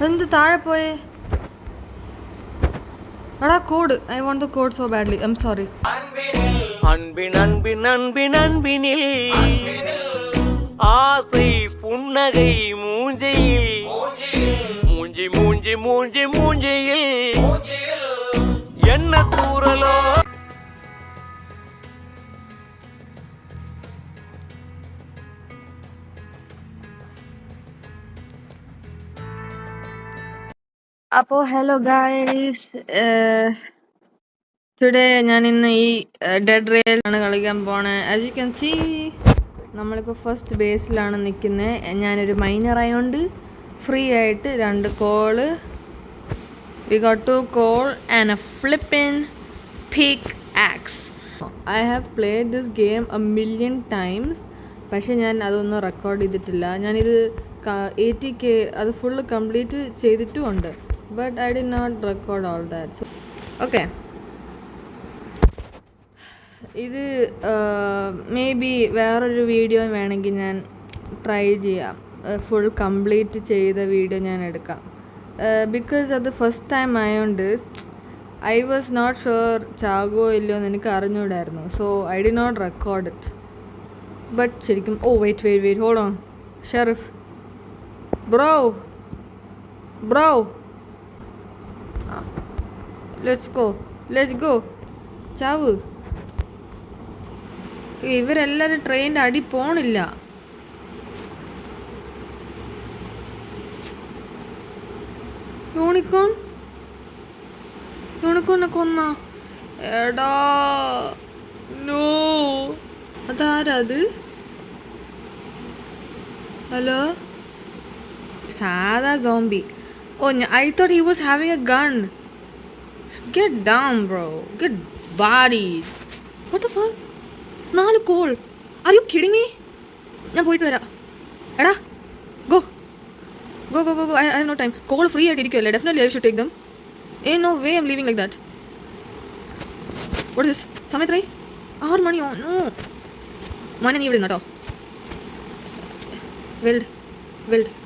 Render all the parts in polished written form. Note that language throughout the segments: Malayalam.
എന്ത് താഴെ പോയേ? എടാ code, I want the code so badly. I am sorry. அன்பினில் ஆசை புன்னகை மூஞ்சையில் மூஞ்சி மூஞ்சி மூஞ்சி மூஞ்சியில் என்ன தூரலோ. അപ്പോൾ ഹലോ ഗായ്സ്, ടുഡേ ഞാൻ ഇന്ന് ഈ ഡെഡ് റെയിൽ ആണ് കളിക്കാൻ പോണേ. ആസ് യു ക്യാൻ സീ നമ്മളിപ്പോൾ ഫസ്റ്റ് ബേസിലാണ് നിൽക്കുന്നത്. ഞാനൊരു മൈനർ ആയതുകൊണ്ട് ഫ്രീ ആയിട്ട് 2 call, we got 2 call and a flipping pickaxe. I have played this game a million times. പക്ഷേ ഞാൻ അതൊന്നും റെക്കോർഡ് ചെയ്തിട്ടില്ല. ഞാനിത് 80K അത് ഫുള്ള് കംപ്ലീറ്റ് ചെയ്തിട്ടുമുണ്ട്. But I did not record all that. So, okay. ഇത് മേ ബി വേറൊരു വീഡിയോ വേണമെങ്കിൽ ഞാൻ ട്രൈ ചെയ്യാം. ഫുൾ കംപ്ലീറ്റ് ചെയ്ത വീഡിയോ ഞാൻ എടുക്കാം. ബിക്കോസ് അത് ഫസ്റ്റ് ടൈം ആയതുകൊണ്ട് ഐ വാസ് നോട്ട് ഷുവർ ചാകുമോ ഇല്ലയോ എന്ന് എനിക്ക് അറിഞ്ഞൂടായിരുന്നു. So I did not record it. But ശരിക്കും wait hold on. Sheriff bro let's go ചാവ്. ഇവരെല്ലാവരും ട്രെയിനിൻ്റെ അടി പോണില്ല. യൂണിക്കോണിനെ കൊന്ന. എടാ നോ, അതാരത്? ഹലോ, സാധാ zombie. Oh, I thought he was having a gun. Get down, bro. Get bodied. What the fuck? 4 call. Are you kidding me? ഞാൻ പോയിട്ട് വരാം. എടാ go. I have no time. Call free ആയിട്ട് ഇരിക്കുമല്ലേ? Definitely I should take them. No way I'm leaving like that. What is this? സമയം എത്രയായി? 6 മണിയോ? No. മോനെ നീ ഇവിടെ നിന്നോ. വെൽഡ്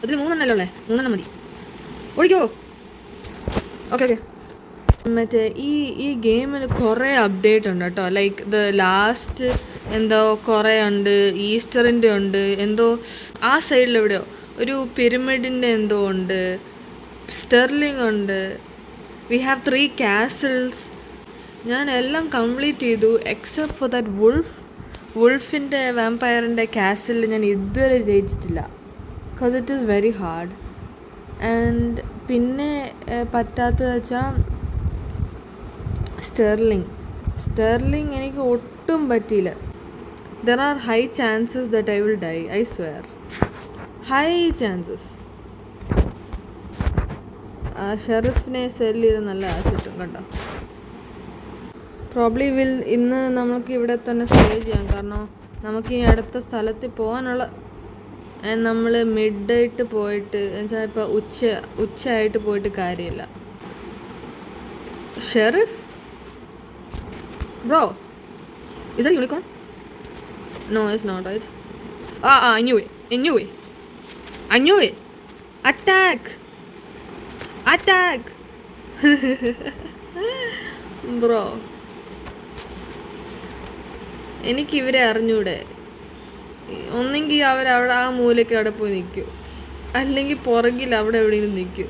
അതിൽ 3 എണ്ണമല്ലേ ഉള്ളേ? 3 എണ്ണം മതി. ഓടിക്കോ. ഓക്കെ. മറ്റേ ഈ ഗെയിമിൽ കുറേ അപ്ഡേറ്റ് ഉണ്ട് കേട്ടോ. ലൈക്ക് ദ ലാസ്റ്റ് എന്തോ കുറേ ഉണ്ട്. ഈസ്റ്ററിൻ്റെ ഉണ്ട്, എന്തോ ആ സൈഡിൽ എവിടെയോ ഒരു പിരമിഡിൻ്റെ എന്തോ ഉണ്ട്. സ്റ്റെർലിംഗ് ഉണ്ട്. We have 3 castles. ഞാൻ എല്ലാം കംപ്ലീറ്റ് ചെയ്തു എക്സെപ്റ്റ് ഫോർ ദാറ്റ് വുൾഫിൻ്റെ വാമ്പയറിൻ്റെ കാസിൽ ഞാൻ ഇതുവരെ ജയിച്ചിട്ടില്ല. Because it is very hard. And പിന്നെ പറ്റാത്തത് വെച്ചാൽ സ്റ്റെർലിംഗ് എനിക്ക് ഒട്ടും പറ്റിയില്ല. There are high chances that I will die. I swear, high chances. ഷെറിഫിനെ സെല് ചെയ്ത് നല്ല ആശ കിട്ടും കേട്ടോ. പ്രോബ്ലി ഇന്ന് നമുക്ക് ഇവിടെ തന്നെ സ്റ്റേ ചെയ്യാം. കാരണം നമുക്ക് ഈ അടുത്ത സ്ഥലത്തിൽ പോകാനുള്ള നമ്മൾ മിഡായിട്ട് പോയിട്ട് എന്നുവെച്ചാൽ ഇപ്പോൾ ഉച്ചയായിട്ട് പോയിട്ട് കാര്യമില്ല. Sheriff bro, is that unicorn? No, it's not, right? I knew it. Attack bro. എനിക്കിവരെ അറിഞ്ഞൂടെ. ഒന്നെങ്കിൽ അവരവിടെ ആ മൂലയ്ക്ക് അവിടെ പോയി നിൽക്കൂ, അല്ലെങ്കിൽ പുറകിൽ അവിടെ എവിടെയെങ്കിലും നിൽക്കൂ.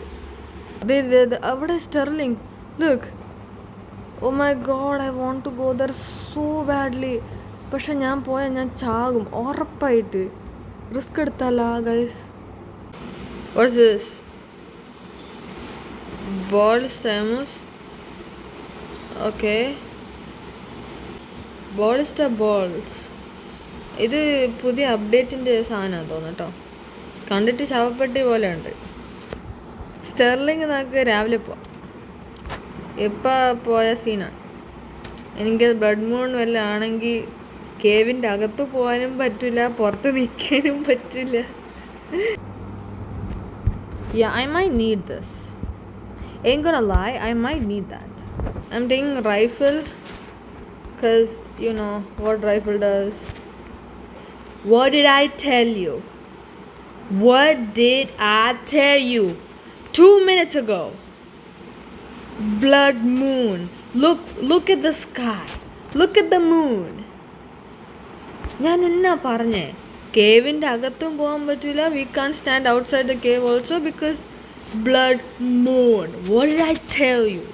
അവിടെ Sterling. Look, oh my god, I want to go there so badly. പക്ഷെ ഞാൻ പോയാൽ ഞാൻ ചാകും ഉറപ്പായിട്ട്. റിസ്ക് എടുത്താലോ guys? What's this? Balls. Okay, balls. ഇത് പുതിയ അപ്ഡേറ്റിൻ്റെ സാധനമാണ് തോന്നുന്നു കേട്ടോ. കണ്ടിട്ട് ശവപ്പെട്ടി പോലെ ഉണ്ട്. സ്റ്റെർലിംഗ് നമുക്ക് രാവിലെ പോവാം. ഇപ്പം പോയ സീനാണ്. എനിക്ക് ബ്ലഡ് മൂൺ വല്ല ആണെങ്കിൽ കേവിൻ്റെ അകത്ത് പോകാനും പറ്റില്ല, പുറത്ത് നിൽക്കാനും പറ്റില്ല. I might need this. Ain't gonna lie, I might need that. I'm taking rifle because you know what rifle does. What did I tell you? 2 minutes ago. Blood moon. Look at the sky. Look at the moon. ഞാൻ എന്നാ പറഞ്ഞേ, കേവിൻ്റെ അകത്തും പോകാൻ പറ്റില്ല. We can't stand outside the cave also because blood moon. What did I tell you?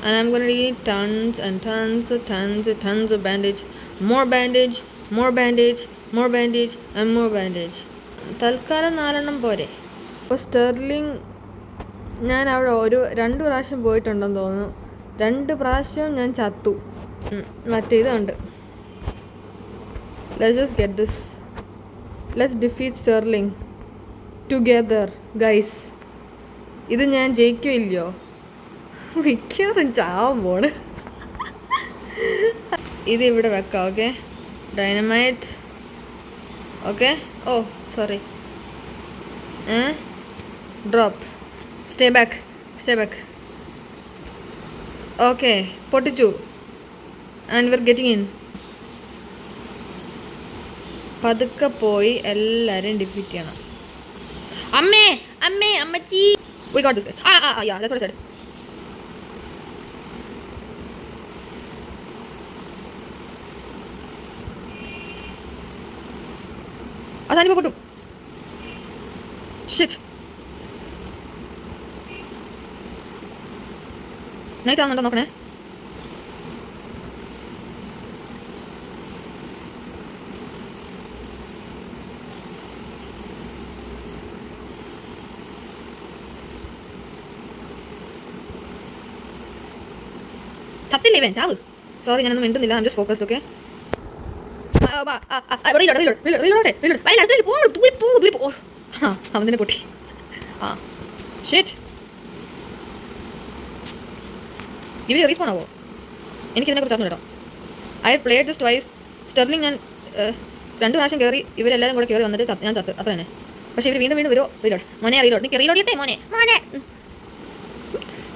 And I'm gonna need tons and tons of bandage. More bandage and more bandage. തൽക്കാലം 4 പോരെ. അപ്പോൾ സ്റ്റെർലിംഗ് ഞാൻ അവിടെ 2 പ്രാവശ്യം പോയിട്ടുണ്ടെന്ന് തോന്നുന്നു. 2 പ്രാവശ്യം ഞാൻ ചത്തു. മറ്റേ ഇതുണ്ട്. Let's just get this. Let's defeat Sterling together, guys. ഇത് ഞാൻ ജയിക്കില്ലയോ? മിക്കവാറും ചാവാൻ പോണ്. ഇത് ഇവിടെ വെക്കാം. Okay, dynamite. Okay, oh sorry. Drop. Stay back. Okay, പൊട്ടിച്ചു. And we're getting in. പതുക്കെ പോയി എല്ലാവരെയും ഡിഫീറ്റ് ചെയ്യണം. അമ്മച്ചി. We got this, guys. Yeah, that's what I said. Asani പൊട്ടും. ഷിറ്റ്. നൈറ്റ് ആവുന്നുണ്ടോ നോക്കണേ. ചത്തില്ലേ ഇവൻ? ചാവ്. സോറി, ഞാനൊന്നും മിണ്ടുന്നില്ല. I am just focused. Okay, അവൻ തന്നെ പൊട്ടി. ഷിറ്റ്. ഇവർ റീസ്പോൺ ആവോ? എനിക്കിതിനെക്കുറിച്ച് അറിഞ്ഞു കേട്ടോ. I have played this twice. Sterling ഞാൻ 2 പ്രാവശ്യം കയറി, ഇവരെല്ലാവരും കൂടെ കയറി വന്നിട്ട് ഞാൻ ചത്ത്. അത്ര തന്നെ. പക്ഷേ ഇവർ വീണ്ടും വരുമോ? റീലോഡ്. മോനെ റീലോഡ്. നീ റീലോഡ് ചെയ്യട്ടെ മോനെ.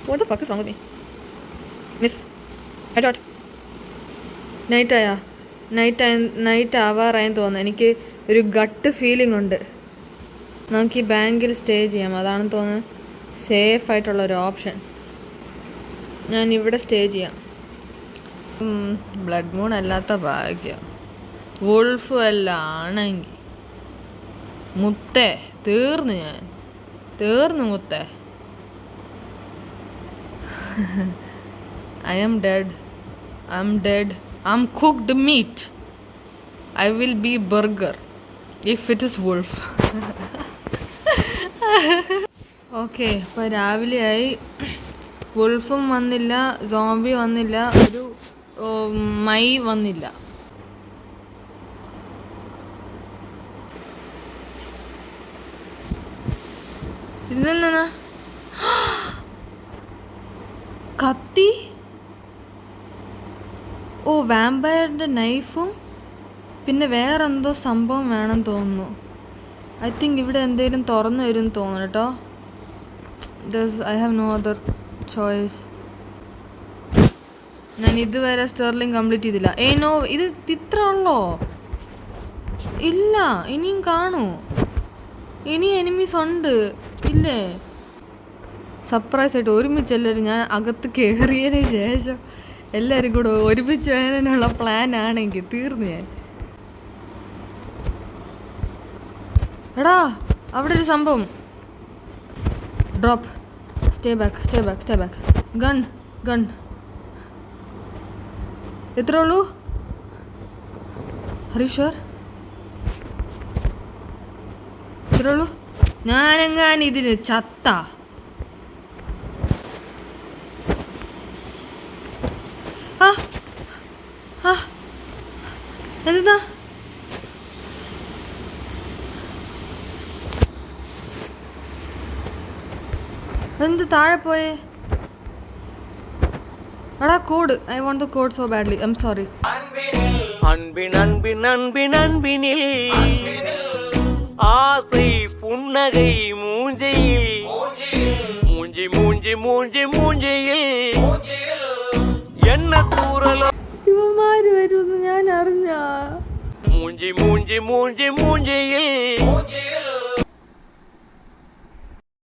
What the fuck is wrong with me? Miss. Headshot. Night ആവാറായെന്ന് തോന്നുന്നു. എനിക്ക് ഒരു ഗട്ട് ഫീലിംഗ് ഉണ്ട്. നമുക്ക് ഈ ബാങ്കിൽ സ്റ്റേ ചെയ്യാം. അതാണെന്ന് തോന്നുന്നു സേഫായിട്ടുള്ളൊരു ഓപ്ഷൻ. ഞാൻ ഇവിടെ സ്റ്റേ ചെയ്യാം. ബ്ലഡ് മൂൺ അല്ലാത്ത ഭാഗ്യം. വോൾഫ് എല്ലാം ആണെങ്കിൽ മുത്തേ തീർന്നു മുത്തേ. I am dead. I'm cooked meat. I will be burger if it is wolf. Okay, അപ്പോൾ രാവിലെയായി. വുൾഫും വന്നില്ല, സോംബി വന്നില്ല, ഒരു മൈ വന്നില്ല. ഇതെന്നാ കത്തി? ഓ, വാമ്പയറിൻ്റെ നൈഫും പിന്നെ വേറെന്തോ സംഭവം വേണം തോന്നുന്നു. ഐ തിങ്ക് ഇവിടെ എന്തെങ്കിലും തുറന്നു വരും തോന്നുന്നു കേട്ടോ. I have no other choice. ഞാൻ ഇതുവരെ സ്റ്റെർലിംഗ് കംപ്ലീറ്റ് ചെയ്തില്ല. നോ, ഇത് ഇത്ര ഉള്ളോ? ഇല്ല, ഇനിയും കാണൂ. ഇനി എനിമീസ് ഉണ്ട് ഇല്ലേ? സർപ്രൈസ് ആയിട്ട് ഒരുമിച്ച് എല്ലാവരും, ഞാൻ അകത്ത് കയറിയതിന് ശേഷം എല്ലാവരും കൂടെ ഒരുമിച്ച് വരാനുള്ള പ്ലാൻ ആണെങ്കിൽ തീർന്നു ഞാൻ. എടാ, അവിടെ ഒരു സംഭവം. ഡ്രോപ്പ്. Stay back. ഗൺ. എത്ര ഉള്ളൂ? ഹരീശ്വർ എത്ര ഉള്ളൂ? ഞാനെങ്ങാനും ഇതിന് ചത്ത. എന്താ എന്ത് താഴെ പോയേ? എടാ code. I want the code so badly. I am sorry. அன்பினில் ஆசை புன்னகை மூஞ்சையில் மூஞ்சியில் என்ன கூறலோ ഇവന്മാര് വരുമെന്ന് ഞാൻ അറിഞ്ഞ. மூஞ்சியில்